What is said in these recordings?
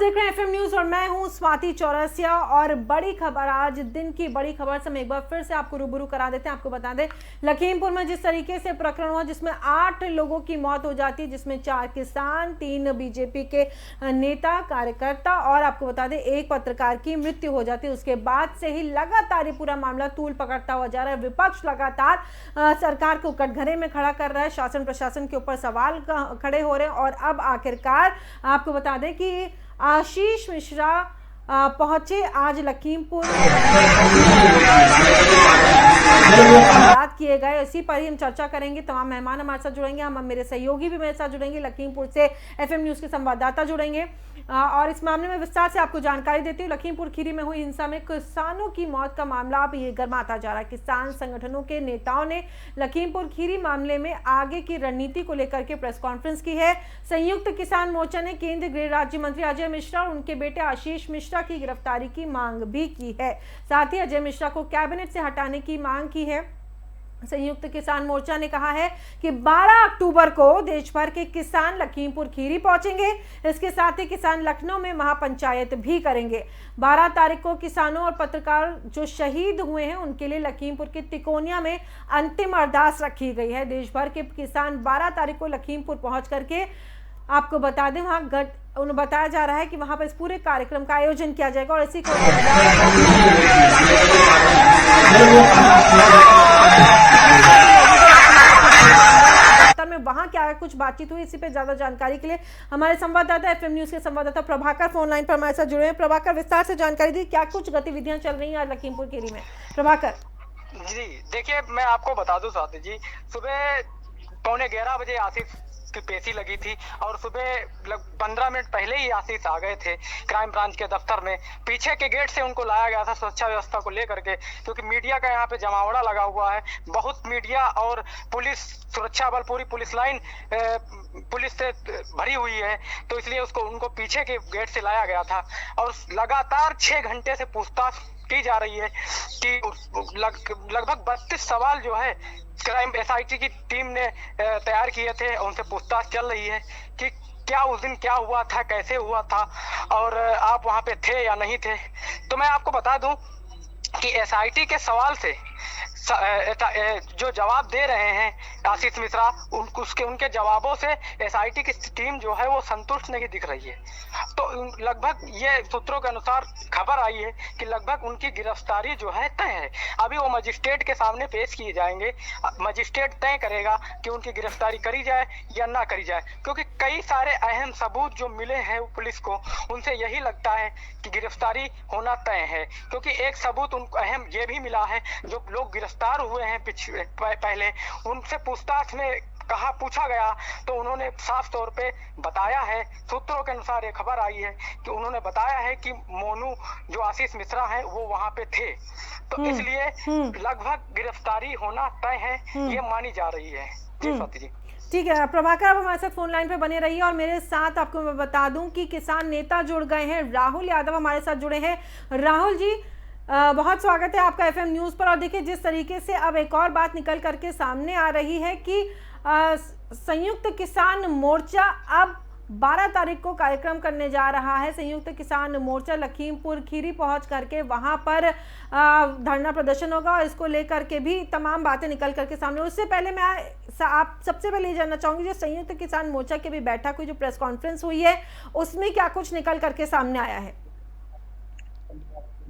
देख रहे हैं एफएम न्यूज और मैं हूं स्वाति चौरसिया। और बड़ी खबर, आज दिन की बड़ी खबर से हम एक बार फिर से आपको रूबरू करा देते हैं। आपको बता दें, लखीमपुर में जिस तरीके से प्रकरण हुआ जिसमें 8 लोगों की मौत हो जाती है, जिसमें 4 किसान, 3 बीजेपी के नेता कार्यकर्ता और आपको बता दें 1 पत्रकार की मृत्यु हो जाती है। उसके बाद से ही लगातार ये पूरा मामला तूल पकड़ता हुआ जा रहा है। विपक्ष लगातार सरकार को कटघरे में खड़ा कर रहा है, शासन प्रशासन के ऊपर सवाल खड़े हो रहे हैं। और अब आखिरकार आपको बता दें कि आशीष मिश्रा पहुंचे आज लखीमपुर, बात किए गए, इसी पर ही हम चर्चा करेंगे। तमाम मेहमान हमारे साथ जुड़ेंगे, हम मेरे सहयोगी भी मेरे साथ जुड़ेंगे, लखीमपुर से एफएम न्यूज के संवाददाता जुड़ेंगे और इस मामले में विस्तार से आपको जानकारी देती हूँ। लखीमपुर खीरी में हुई हिंसा में किसानों की मौत का मामला अब ये गर्माता जा रहा है। किसान संगठनों के नेताओं ने लखीमपुर खीरी मामले में आगे की रणनीति को लेकर के प्रेस कॉन्फ्रेंस की है। संयुक्त किसान मोर्चा ने केंद्रीय गृह राज्य मंत्री अजय मिश्रा और उनके बेटे आशीष मिश्रा की गिरफ्तारी की मांग भी की है। साथ ही अजय मिश्रा को कैबिनेट से हटाने की मांग की है। संयुक्त किसान मोर्चा ने कहा है कि 12 अक्टूबर को देश भर के किसान लखीमपुर खीरी पहुंचेंगे। इसके साथ ही किसान लखनऊ में महापंचायत भी करेंगे। 12 तारीख को किसानों और पत्रकार जो शहीद हुए हैं उनके लिए लखीमपुर के तिकोनिया में अंतिम अरदास रखी गई है। देश भर के किसान 12 तारीख को लखीमपुर पहुंच करके आपको बता दें वहां उन्हें बताया जा रहा है कि वहां पर इस पूरे कार्यक्रम का आयोजन किया जाएगा और इसी को में वहां क्या कुछ बातचीत हुई, इसी पे ज्यादा जानकारी के लिए हमारे संवाददाता एफएम न्यूज के संवाददाता प्रभाकर फोन लाइन पर हमारे साथ जुड़े हैं। प्रभाकर, विस्तार से जानकारी दी, क्या कुछ गतिविधियां चल रही हैं आज लखीमपुर खीरी में? प्रभाकर जी देखिए, मैं आपको बता दूं स्वाति जी, सुबह 11:15 बजे आसिफ की पेशी लगी थी और सुबह 15 मिनट पहले ही आशीष आ गए थे क्राइम ब्रांच के दफ्तर में। पीछे के गेट से उनको लाया गया था सुरक्षा व्यवस्था को लेकर के, क्योंकि मीडिया का यहाँ पे जमावड़ा लगा हुआ है। बहुत मीडिया और पुलिस सुरक्षा बल, पूरी पुलिस लाइन पुलिस से भरी हुई है, तो इसलिए उनको पीछे के गेट से लाया गया था। और लगातार 6 घंटे से पूछताछ की जा रही है कि लगभग 32 सवाल जो है क्राइम एसआईटी की टीम ने तैयार किए थे, उनसे पूछताछ चल रही है कि क्या उस दिन क्या हुआ था, कैसे हुआ था और आप वहां पे थे या नहीं थे। तो मैं आपको बता दूं कि एसआईटी के सवाल से जो जवाब दे रहे हैं आशीष मिश्रा, उनके जवाबों से एसआईटी की टीम जो है वो संतुष्ट नहीं दिख रही है। तो लगभग ये सूत्रों के अनुसार खबर आई है कि लगभग उनकी गिरफ्तारी जो है तय है। अभी वो मजिस्ट्रेट के सामने पेश किए जाएंगे, मजिस्ट्रेट तय करेगा कि उनकी गिरफ्तारी करी जाए या ना करी जाए, क्योंकि कई सारे अहम सबूत जो मिले हैं पुलिस को, उनसे यही लगता है कि गिरफ्तारी होना तय है। क्योंकि एक सबूत उनको अहम ये भी मिला है, जो लोग गिरफ्तार हुए हैं पहले, उनसे पूछताछ में पूछा गया तो उन्होंने साफ तौर पे बताया है, सूत्रों के अनुसार ये खबर आई है कि उन्होंने बताया है कि मोनू जो आशीष मिश्रा हैं वो वहां पे थे। तो इसलिए लगभग गिरफ्तारी होना तय है, ये मानी जा रही है। जी स्वाति जी। ठीक है प्रभाकर, आप हमारे साथ फोन लाइन पे बने रहिए और मेरे साथ आपको मैं बता दूं कि किसान नेता जुड़ गए हैं। राहुल यादव हमारे साथ जुड़े हैं। राहुल जी, बहुत स्वागत है आपका एफएम न्यूज पर। और देखिए, जिस तरीके से अब एक और बात निकल करके सामने आ रही है कि संयुक्त किसान मोर्चा अब 12 तारीख को कार्यक्रम करने जा रहा है। संयुक्त किसान मोर्चा लखीमपुर खीरी पहुंच करके वहां पर धरना प्रदर्शन होगा और इसको लेकर के भी तमाम बातें निकल करके सामने। उससे पहले मैं आप सबसे पहले ये जानना चाहूंगी, जो संयुक्त किसान मोर्चा की भी बैठक हुई, जो प्रेस कॉन्फ्रेंस हुई है, उसमें क्या कुछ निकल करके सामने आया है?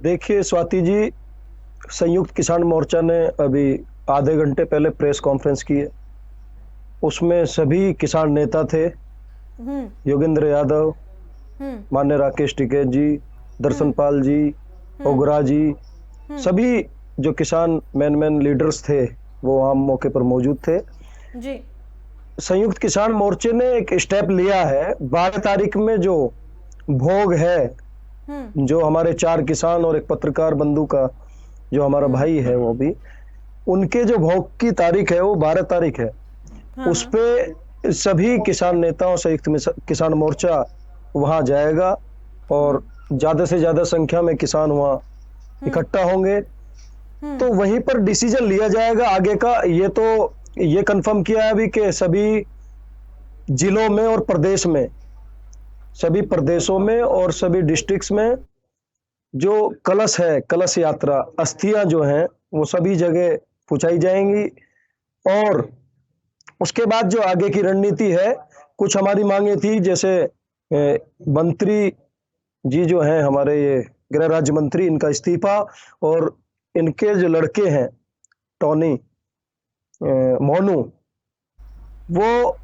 देखिए स्वाति जी, संयुक्त किसान मोर्चा ने अभी आधे घंटे पहले प्रेस कॉन्फ्रेंस की है। उसमें सभी किसान नेता थे, योगेंद्र यादव, मान्य राकेश टिकैत जी, दर्शनपाल जी, ओगरा जी, सभी जो किसान मैन लीडर्स थे वो वहां मौके पर मौजूद थे जी। संयुक्त किसान मोर्चे ने एक स्टेप लिया है। 12 तारीख में जो भोग है, जो हमारे 4 किसान और एक पत्रकार बंधु का जो हमारा भाई है, वो भी उनके जो भोग की तारीख है वो 12 तारीख है। उस पे सभी किसान नेताओं संयुक्त किसान मोर्चा वहां जाएगा और ज्यादा से ज्यादा संख्या में किसान वहां इकट्ठा होंगे। तो वहीं पर डिसीजन लिया जाएगा आगे का। ये कंफर्म किया है अभी कि सभी जिलों में और प्रदेश में सभी प्रदेशों में और सभी डिस्ट्रिक्ट्स में जो कलश है, कलश यात्रा, अस्थियां जो हैं वो सभी जगह पहुंचाई जाएंगी। और उसके बाद जो आगे की रणनीति है, कुछ हमारी मांगे थी, जैसे मंत्री जी जो हैं हमारे, ये गृह राज्य मंत्री, इनका इस्तीफा, और इनके जो लड़के हैं टॉनी मोनू, वो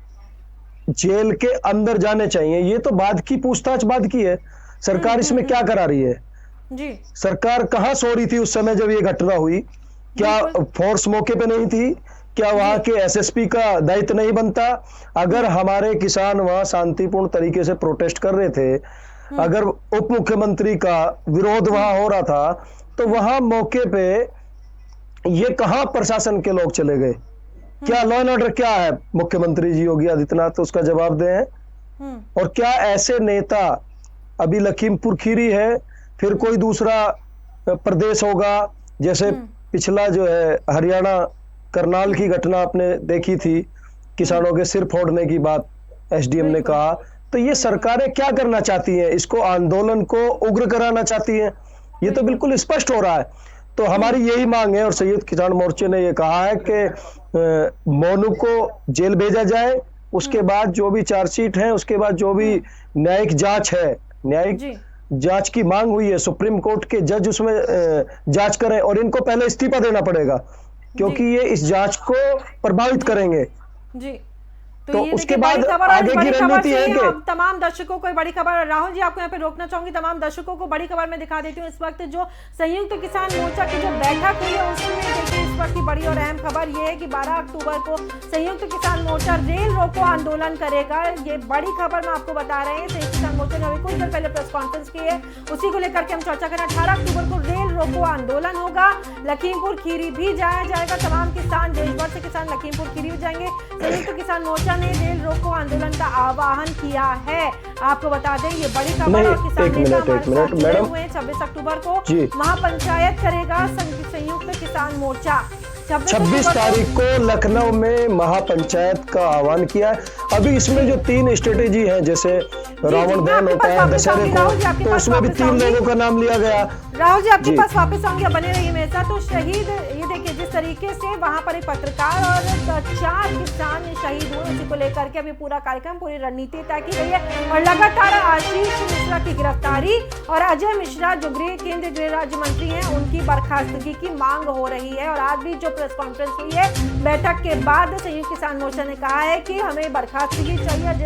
जेल के अंदर जाने चाहिए। ये तो बाद की पूछताछ बाद की है, सरकार इसमें क्या करा रही है जी। सरकार कहाँ सो रही थी उस समय जब ये घटना हुई? क्या फोर्स मौके पे नहीं थी? क्या वहां के एसएसपी का दायित्व नहीं बनता? अगर हमारे किसान वहां शांतिपूर्ण तरीके से प्रोटेस्ट कर रहे थे, अगर उप मुख्यमंत्री का विरोध वहां हो रहा था, तो वहां मौके पे ये कहां प्रशासन के लोग चले गए? क्या लॉ एंड ऑर्डर क्या है? मुख्यमंत्री जी योगी आदित्यनाथ तो उसका जवाब दें। और क्या ऐसे नेता, अभी लखीमपुर खीरी है, फिर कोई दूसरा प्रदेश होगा, जैसे पिछला जो है हरियाणा करनाल की घटना आपने देखी थी, किसानों के सिर फोड़ने की बात एसडीएम ने कहा। तो ये सरकारें क्या करना चाहती हैं? इसको आंदोलन को उग्र कराना चाहती हैं, ये तो बिल्कुल स्पष्ट हो रहा है। तो हमारी यही मांग है, और संयुक्त किसान मोर्चे ने ये कहा है कि मोनू को जेल भेजा जाए, उसके बाद जो भी चार्जशीट है, उसके बाद जो भी न्यायिक जांच है, न्यायिक जांच की मांग हुई है, सुप्रीम कोर्ट के जज उसमें जांच करें। और इनको पहले इस्तीफा देना पड़ेगा, क्योंकि ये इस जांच को प्रभावित करेंगे जी। तो उसके बाद आगे की रणनीति है कि तमाम दर्शकों को बड़ी खबर, राहुल जी आपको यहाँ पे रोकना चाहूंगी, तमाम दर्शकों को बड़ी खबर मैं दिखा देती हूँ। इस वक्त जो संयुक्त किसान मोर्चा की जो बैठक हुई है, उसमें देखिए इस वक्त की बड़ी और अहम खबर ये है कि 12 अक्टूबर को संयुक्त किसान मोर्चा रेल रोको आंदोलन करेगा। ये बड़ी खबर मैं आपको बता रहे हैं। संयुक्त किसान मोर्चा ने अभी कुछ देर पहले प्रेस कॉन्फ्रेंस की है, उसी को लेकर के हम चर्चा करें। 18 अक्टूबर को रेल रोको आंदोलन होगा, लखीमपुर खीरी भी जाया जाएगा, तमाम किसान, देश भर से किसान लखीमपुर खीरी भी जाएंगे। संयुक्त किसान मोर्चा ने रेल रोको आंदोलन का आह्वान किया है। आपको बता दें ये बड़ी खबर, और किसान नेता हमारे साथ जुड़े हुए हैं। 26 अक्टूबर को महापंचायत करेगा संयुक्त किसान मोर्चा। 26 तारीख को लखनऊ में महापंचायत का आह्वान किया है। अभी इसमें जो 3 स्ट्रेटेजी है, जैसे रावण दहन होता है दशहरे को, तो उसमें भी 3 लोगों का नाम लिया गया। राहुल जी आपके पास वापस आऊंगी, बने रहिए मेरे साथ। तो शहीद, ये देखिए जिस तरीके से वहां पर एक पत्रकार और 4 किसान शहीद हुए, उसी को लेकर के अभी पूरा कार्यक्रम, पूरी रणनीति तय की गई है। और लगातार आशीष मिश्रा की गिरफ्तारी और अजय मिश्रा जो केंद्रीय गृह राज्य मंत्री हैं, उनकी बर्खास्तगी की मांग हो रही है। और आज भी जो प्रेस कॉन्फ्रेंस हुई है, बैठक के बाद संयुक्त किसान मोर्चा ने कहा है कि हमें बर्खास्तगी चाहिए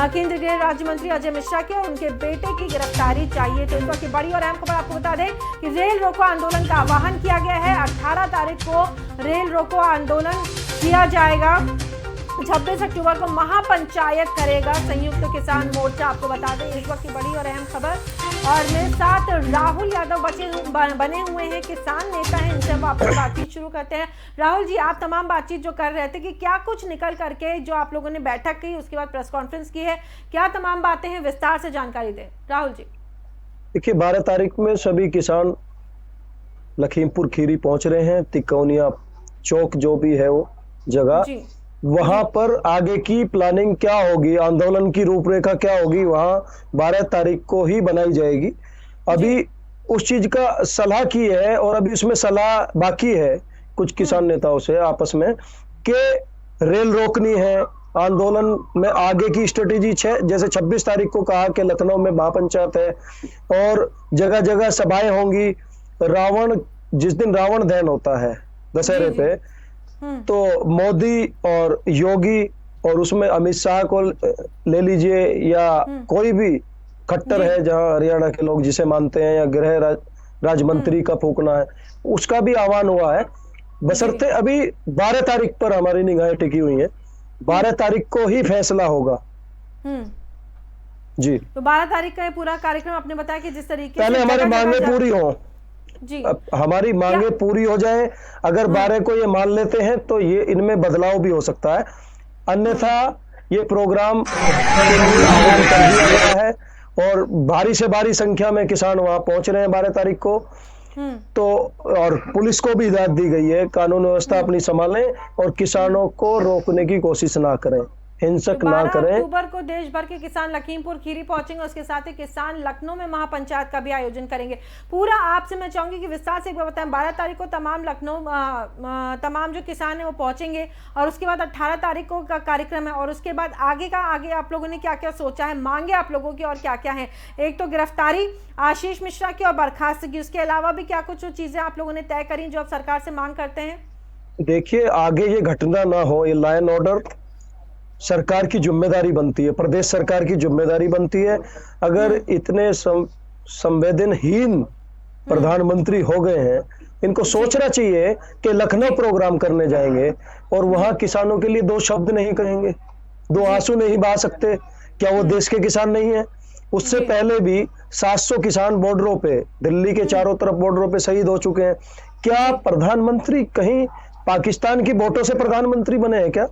केंद्रीय गृह राज्य मंत्री अजय मिश्रा के, और उनके बेटे की गिरफ्तारी चाहिए। तो इस वक्त की बड़ी और अहम खबर आपको बता दें कि रेल रोको आंदोलन का आह्वान किया गया है। 18 तारीख को रेल रोको आंदोलन किया जाएगा। 26 अक्टूबर को महापंचायत करेगा संयुक्त किसान मोर्चा। आपको बता दें इस वक्त की बड़ी और अहम खबर। और मेरे साथ राहुल यादव बने हुए हैं, किसान नेता हैं, इनसे वापस बातचीत शुरू करते हैं। राहुल जी, आप तमाम बातचीत जो कर रहे थे कि क्या कुछ निकल करके जो आप लोगों ने बैठक की, उसके बाद प्रेस कॉन्फ्रेंस की है, क्या तमाम बातें हैं, विस्तार से जानकारी दें राहुल जी। देखिए 12 तारीख में सभी किसान लखीमपुर खीरी पहुंच रहे हैं। तिकोनिया चौक जो भी है वो जगह, वहां पर आगे की प्लानिंग क्या होगी, आंदोलन की रूपरेखा क्या होगी, वहां 12 तारीख को ही बनाई जाएगी। अभी उस चीज का सलाह की है, और अभी उसमें सलाह बाकी है कुछ किसान नेताओं से आपस में, कि रेल रोकनी है, आंदोलन में आगे की स्ट्रेटेजी है। जैसे 26 तारीख को कहा कि लखनऊ में महापंचायत है और जगह जगह सभाएं होंगी। जिस दिन रावण दहन होता है दशहरे पे, तो मोदी और योगी, और उसमें अमित शाह को ले लीजिए, या कोई भी खट्टर है जहां हरियाणा के लोग जिसे मानते हैं, या गृह राज्य मंत्री का फूकना है, उसका भी आह्वान हुआ है। बशर्ते अभी 12 तारीख पर हमारी निगाहें टिकी हुई हैं। 12 तारीख को ही फैसला होगा जी। तो 12 तारीख का ये पूरा कार्यक्रम आपने बताया कि जिस तरीके पहले हमारी मांगे पूरी हो जी, हमारी मांगे पूरी हो जाए। अगर 12 को ये मान लेते हैं तो ये इनमें बदलाव भी हो सकता है, अन्यथा ये प्रोग्राम आह्वान कर दिया गया है। और भारी से भारी संख्या में किसान वहां पहुंच रहे हैं 12 तारीख को। तो और पुलिस को भी हिदायत दी गई है, कानून व्यवस्था अपनी संभालें और किसानों को रोकने की कोशिश ना करें। हिंसक ना 12 करें। अक्टूबर को देश भर के किसान लखीमपुर खीरी पहुंचेंगे, उसके साथ ही किसान लखनऊ में महापंचायत का भी आयोजन करेंगे। पूरा आपसे मैं चाहूंगी कि विस्तार से एक बार बताएं। 12 तारीख को तमाम लखनऊ तमाम जो किसान है वो पहुंचेंगे और उसके बाद 18 तारीख को का कार्यक्रम है, और उसके बाद आगे आप लोगों ने क्या क्या सोचा है, मांगे आप लोगों की और क्या क्या है? एक तो गिरफ्तारी आशीष मिश्रा की और बर्खास्तगी, उसके अलावा भी क्या कुछ चीजें आप लोगों ने तय करी जो आप सरकार से मांग करते हैं? देखिए, आगे ये घटना ना हो, ये लॉ एंड ऑर्डर सरकार की जिम्मेदारी बनती है, प्रदेश सरकार की जिम्मेदारी बनती है। अगर इतने संवेदनहीन प्रधानमंत्री हो गए हैं, इनको सोचना चाहिए कि लखनऊ प्रोग्राम करने जाएंगे और वहां किसानों के लिए 2 शब्द नहीं कहेंगे, 2 आंसू नहीं बहा सकते। क्या वो देश के किसान नहीं है? उससे पहले भी 700 किसान बॉर्डरों पे, दिल्ली के चारों तरफ बॉर्डरों पे शहीद हो चुके हैं। क्या प्रधानमंत्री कहीं पाकिस्तान की वोटों से प्रधानमंत्री बने हैं क्या?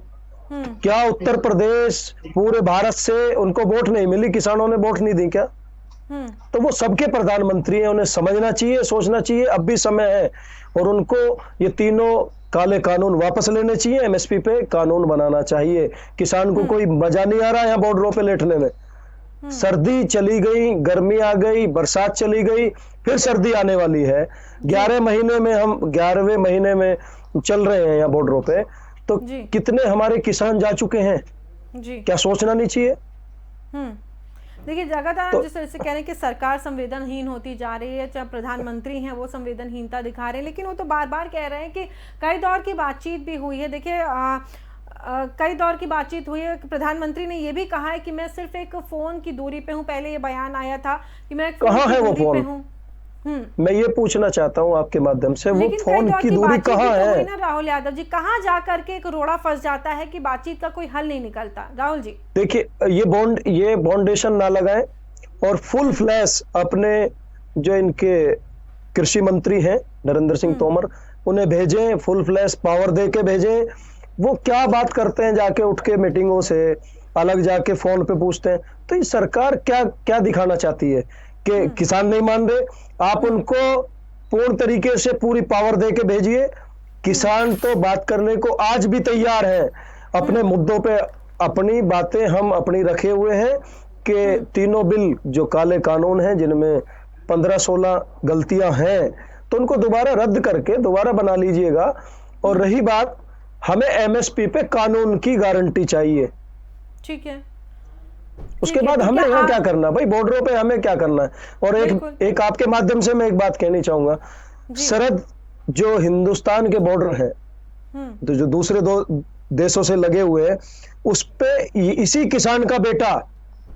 क्या उत्तर प्रदेश पूरे भारत से उनको वोट नहीं मिली, किसानों ने वोट नहीं दी क्या? तो वो सबके प्रधानमंत्री हैं, उन्हें समझना चाहिए, सोचना चाहिए, अब भी समय है। और उनको ये तीनों काले कानून वापस लेने चाहिए, एमएसपी पे कानून बनाना चाहिए। किसान को कोई मजा नहीं आ रहा है यहाँ बॉर्डरों पे लेटने में। सर्दी चली गई, गर्मी आ गई, बरसात चली गई, फिर सर्दी आने वाली है। 11वें महीने में चल रहे हैं यहाँ बॉर्डरों पे, तो कितने हमारे किसान जा चुके हैं जी। क्या सोचना नहीं चाहिए? देखिए, लगातार जिस तरह से कह रहे हैं कि सरकार संवेदनहीन होती जा रही है, चाहे प्रधानमंत्री हैं वो संवेदनहीनता दिखा रहे हैं, लेकिन वो तो बार बार कह रहे हैं कि कई दौर की बातचीत भी हुई है। देखिए, कई दौर की बातचीत हुई है। प्रधानमंत्री ने ये भी कहा है कि मैं सिर्फ एक फोन की दूरी पे हूँ। पहले ये बयान आया था कि मैं कहाँ है वो फोन? मैं ये पूछना चाहता हूँ आपके माध्यम से, वो फोन की दूरी कहाँ है? ना राहुल यादव जी, कहाँ जाकर के एक रोड़ा फंस जाता है कि बातचीत का कोई हल नहीं निकलता? राहुल जी देखिए, ये बॉन्डेशन ना लगाएं और फुल फ्लैश अपने जो इनके कृषि मंत्री हैं नरेंद्र सिंह तोमर, उन्हें भेजें, फुल फ्लैश पावर दे के भेजें। वो क्या बात करते हैं जाके उठ के मीटिंगों से, अलग जाके फोन पे पूछते हैं। तो ये सरकार क्या क्या दिखाना चाहती है कि किसान नहीं मान रहे? आप उनको पूर्ण तरीके से पूरी पावर दे के भेजिए। किसान तो बात करने को आज भी तैयार हैं, अपने मुद्दों पे अपनी बातें हम अपनी रखे हुए हैं कि तीनों बिल जो काले कानून हैं, जिनमें 15-16 गलतियां हैं, तो उनको दोबारा रद्द करके दोबारा बना लीजिएगा। और रही बात, हमें एमएसपी पे कानून की गारंटी चाहिए, ठीक है। उसके बाद हमें यहाँ क्या करना भाई, बॉर्डरों पे हमें क्या करना है? और एक आपके माध्यम से मैं एक बात कहनी चाहूंगा, सरहद जो हिंदुस्तान के बॉर्डर है, तो जो दूसरे 2 देशों से लगे हुए हैं, उस पे इसी किसान का बेटा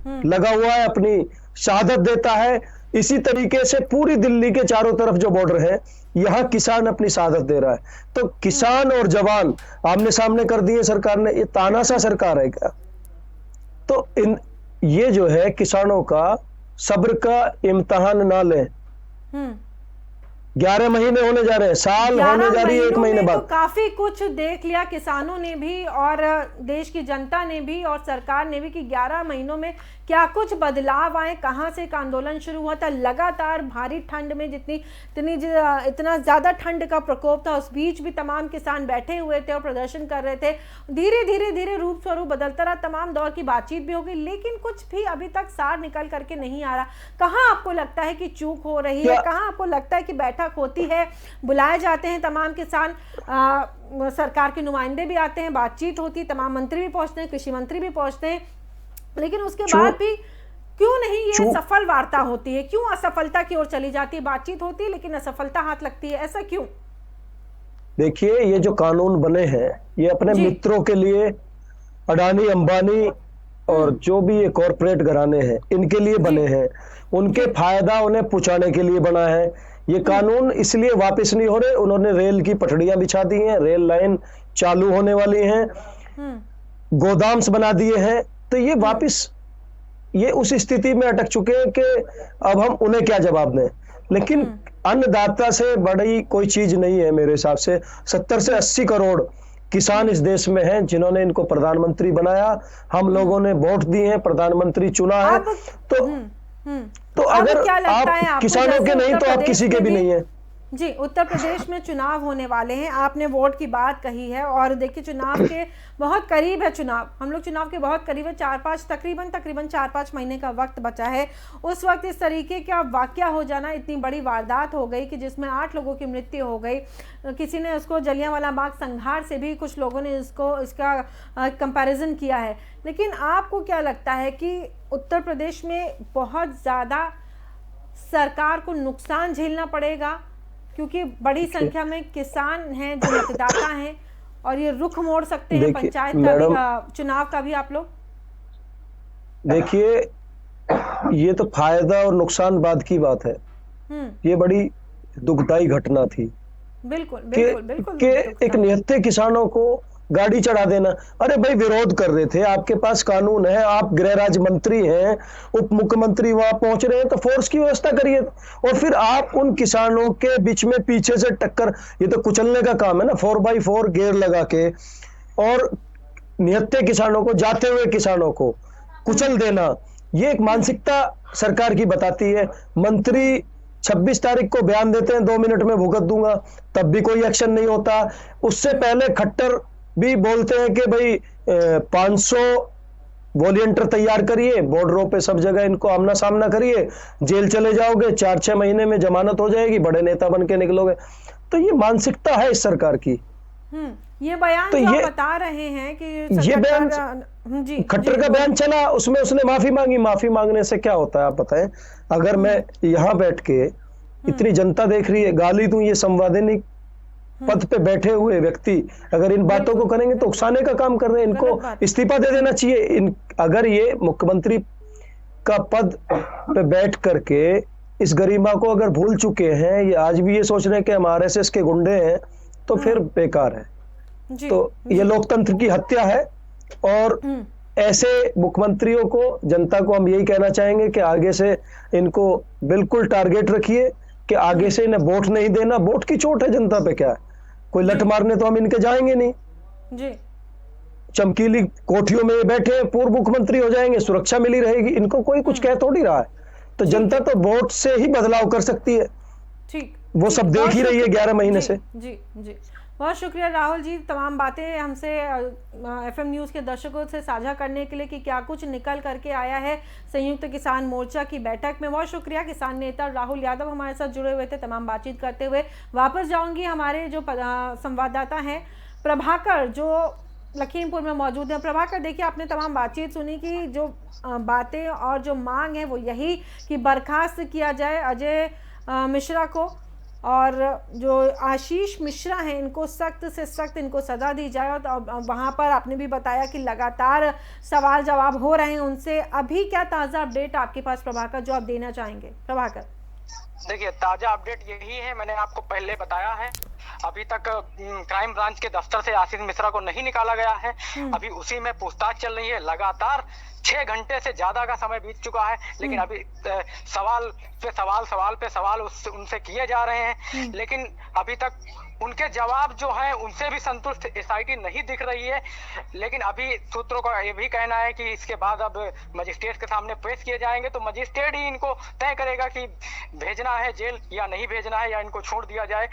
लगा हुआ है, अपनी शहादत देता है। इसी तरीके से पूरी दिल्ली के चारों तरफ जो बॉर्डर है, यहाँ किसान अपनी शहादत दे रहा है। तो किसान और जवान आमने सामने कर दिए सरकार ने। ये तानाशाह सरकार है क्या? तो ये जो है किसानों का सब्र का इम्तिहान ना लें। 11 महीने होने जा रहे हैं, साल होने जा रही है 1 महीने बाद। तो काफी कुछ देख लिया किसानों ने भी और देश की जनता ने भी और सरकार ने भी कि 11 महीनों में क्या कुछ बदलाव आए, कहां से एक आंदोलन शुरू हुआ था। लगातार भारी ठंड में इतना ज्यादा ठंड का प्रकोप था, उस बीच भी तमाम किसान बैठे हुए थे और प्रदर्शन कर रहे थे। धीरे रूप स्वरूप बदलता रहा, तमाम दौर की बातचीत भी हो गई, लेकिन कुछ भी अभी तक सार निकल करके नहीं आ रहा। कहाँ आपको लगता है कि चूक हो रही है? कहाँ आपको लगता है कि बैठक होती है, बुलाए जाते हैं तमाम किसान, सरकार के नुमाइंदे भी आते हैं, बातचीत होती है, तमाम मंत्री भी पहुंचते हैं, कृषि मंत्री भी पहुंचते हैं, लेकिन उसके बाद भी क्यों नहीं ये सफल वार्ता होती है? क्यों असफलता की ओर चली जाती है? बातचीत होती है लेकिन असफलता हाथ लगती है, ऐसा क्यों? देखिए, ये जो कानून बने हैं, ये अपने मित्रों के लिए, अडानी अंबानी और जो भी ये कॉर्पोरेट घराने हैं, इनके लिए बने हैं। उनके फायदा उन्हें पहुंचाने के लिए बना है। ये कानून इसलिए वापस नहीं हो रहे, उन्होंने रेल की पटड़ियां बिछा दी हैं, रेल लाइन चालू होने वाली हैं, गोदाम्स बना दिए हैं। तो ये वापस ये उस स्थिति में अटक चुके हैं कि अब हम उन्हें क्या जवाब दें। लेकिन अन्नदाता से बड़ी कोई चीज नहीं है मेरे हिसाब से। 70 से 80 करोड़ किसान इस देश में हैं, जिन्होंने इनको प्रधानमंत्री बनाया। हम लोगों ने वोट दिए हैं, प्रधानमंत्री चुना है। तो अगर आप किसानों के नहीं तो आप किसी के भी नहीं है। जी, उत्तर प्रदेश में चुनाव होने वाले हैं। आपने वोट की बात कही है और देखिए चुनाव के बहुत करीब है। चुनाव, हम लोग चुनाव के बहुत करीब है। तकरीबन 4-5 महीने का वक्त बचा है। उस वक्त इस तरीके का वाकया हो जाना, इतनी बड़ी वारदात हो गई कि जिसमें 8 लोगों की मृत्यु हो गई। किसी ने उसको जलियांवाला बाग संहार से भी कुछ लोगों ने इसका कंपैरिजन किया है। लेकिन आपको क्या लगता है कि उत्तर प्रदेश में बहुत ज़्यादा सरकार को नुकसान झेलना पड़ेगा, क्योंकि बड़ी संख्या में किसान हैं जो मतदाता हैं, और ये रुख मोड़ सकते हैं पंचायत का भी, चुनाव का भी आप लोग? देखिए, ये तो फायदा और नुकसान बाद की बात है। ये बड़ी दुखदाई घटना थी। बिल्कुल कि एक निहत्थे किसानों को गाड़ी चढ़ा देना। अरे भाई, विरोध कर रहे थे, आपके पास कानून है, आप गृह राज्य मंत्री हैं, उप मुख्यमंत्री वहां पहुंच रहे हैं, तो फोर्स की व्यवस्था करिए। और फिर आप उन किसानों के बीच में पीछे से टक्कर, ये तो कुचलने का काम है ना, 4x4 गेयर लगा के, और निहत्थे किसानों को, जाते हुए किसानों को कुचल देना, ये एक मानसिकता सरकार की बताती है। मंत्री 26 तारीख को बयान देते हैं 2 मिनट में भुगत दूंगा, तब भी कोई एक्शन नहीं होता। उससे पहले खट्टर भी बोलते हैं कि भाई 500 वॉलंटियर तैयार करिए, बॉर्डरों पे सब जगह इनको आमना सामना करिए, जेल चले जाओगे, 4-6 महीने में जमानत हो जाएगी, बड़े नेता बन के निकलोगे। तो ये मानसिकता है इस सरकार की। ये बयान तो जो आप बता रहे हैं कि ये बयान, खट्टर का बयान चला, उसमें उसने माफी मांगी। माफी मांगने से क्या होता है आप बताएं? अगर मैं यहाँ बैठ के, इतनी जनता देख रही है, गाली दूं, ये संवैधानिक पद पे बैठे हुए व्यक्ति अगर इन बातों को करेंगे तो उकसाने का काम कर रहे हैं। इनको इस्तीफा दे देना चाहिए। अगर ये मुख्यमंत्री का पद पे बैठ करके इस गरिमा को अगर भूल चुके हैं, ये आज भी ये सोच रहे हैं कि हम आरएसएस के गुंडे हैं, तो फिर बेकार है। तो ये लोकतंत्र की हत्या है। और ऐसे मुख्यमंत्रियों को, जनता को हम यही कहना चाहेंगे कि आगे से इनको बिल्कुल टारगेट रखिए कि आगे से इन्हें वोट नहीं देना। वोट की चोट है जनता पे, क्या है, कोई लठ मारने तो हम इनके जाएंगे नहीं जी। चमकीली कोठियों में ये बैठे हैं, पूर्व मुख्यमंत्री हो जाएंगे, सुरक्षा मिली रहेगी, इनको कोई कुछ कह थोड़ी रहा है। तो जनता तो वोट से ही बदलाव कर सकती है। ठीक, वो सब देख ही रही है 11 महीने से। जी जी, बहुत शुक्रिया राहुल जी, तमाम बातें हमसे एफएम न्यूज़ के दर्शकों से साझा करने के लिए कि क्या कुछ निकल करके आया है संयुक्त किसान मोर्चा की बैठक में। बहुत शुक्रिया। किसान नेता राहुल यादव हमारे साथ जुड़े हुए थे तमाम बातचीत करते हुए। वापस जाऊंगी हमारे जो संवाददाता हैं प्रभाकर, जो लखीमपुर में मौजूद है। प्रभाकर, देखिए आपने तमाम बातचीत सुनी कि जो बातें और जो मांग है वो यही कि बर्खास्त किया जाए अजय मिश्रा को, और जो आशीष मिश्रा हैं इनको सख्त से सख्त इनको सज़ा दी जाए। और वहाँ पर आपने भी बताया कि लगातार सवाल जवाब हो रहे हैं उनसे। अभी क्या ताज़ा अपडेट आपके पास प्रभाकर, जो आप देना चाहेंगे? प्रभाकर, देखिए ताज़ा अपडेट यही है, मैंने आपको पहले बताया है, अभी तक क्राइम ब्रांच के दफ्तर से आशीष मिश्रा को नहीं निकाला गया है। अभी उसी में पूछताछ चल रही है। लगातार 6 घंटे से ज्यादा का समय बीत चुका है, लेकिन अभी सवाल पे सवाल उनसे किए जा रहे हैं, लेकिन अभी तक उनके जवाब जो हैं उनसे भी संतुष्ट एसआईटी नहीं दिख रही है। लेकिन अभी सूत्रों का ये भी कहना है कि इसके बाद अब मजिस्ट्रेट के सामने पेश किए जाएंगे, तो मजिस्ट्रेट ही इनको तय करेगा कि भेजना है जेल या नहीं भेजना है, या इनको छोड़ दिया जाए।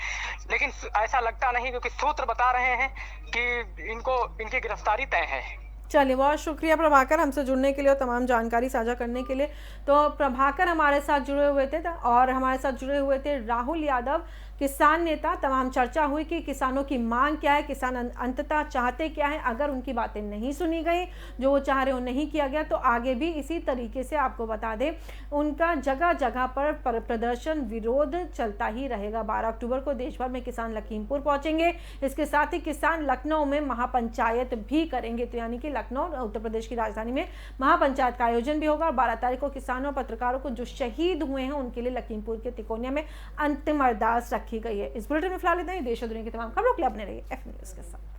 लेकिन ऐसा लगता नहीं, क्योंकि सूत्र बता रहे हैं कि इनकी गिरफ्तारी तय है। चलिए, बहुत शुक्रिया प्रभाकर हमसे जुड़ने के लिए और तमाम जानकारी साझा करने के लिए। तो प्रभाकर हमारे साथ जुड़े हुए थे और हमारे साथ जुड़े हुए थे राहुल यादव, किसान नेता। तमाम चर्चा हुई कि किसानों की मांग क्या है, किसान अंततः चाहते क्या है। अगर उनकी बातें नहीं सुनी गई, जो वो चाह रहे हो नहीं किया गया, तो आगे भी इसी तरीके से आपको बता दें उनका जगह जगह पर प्रदर्शन, विरोध चलता ही रहेगा। 12 अक्टूबर को देश भर में किसान लखीमपुर पहुंचेंगे। इसके साथ ही किसान लखनऊ में महापंचायत भी करेंगे। तो यानी कि लखनऊ उत्तर प्रदेश की राजधानी में महापंचायत का आयोजन भी होगा। 12 तारीख को किसानों और पत्रकारों को जो शहीद हुए हैं उनके लिए लखीमपुर के तिकोनिया में अंतिम अरदास रखी गई है। इस बुलेटिन में फिलहाल इतना ही। देश और दुनिया की तमाम खबरों के लिए अपने रहिए एफ न्यूज़ के साथ।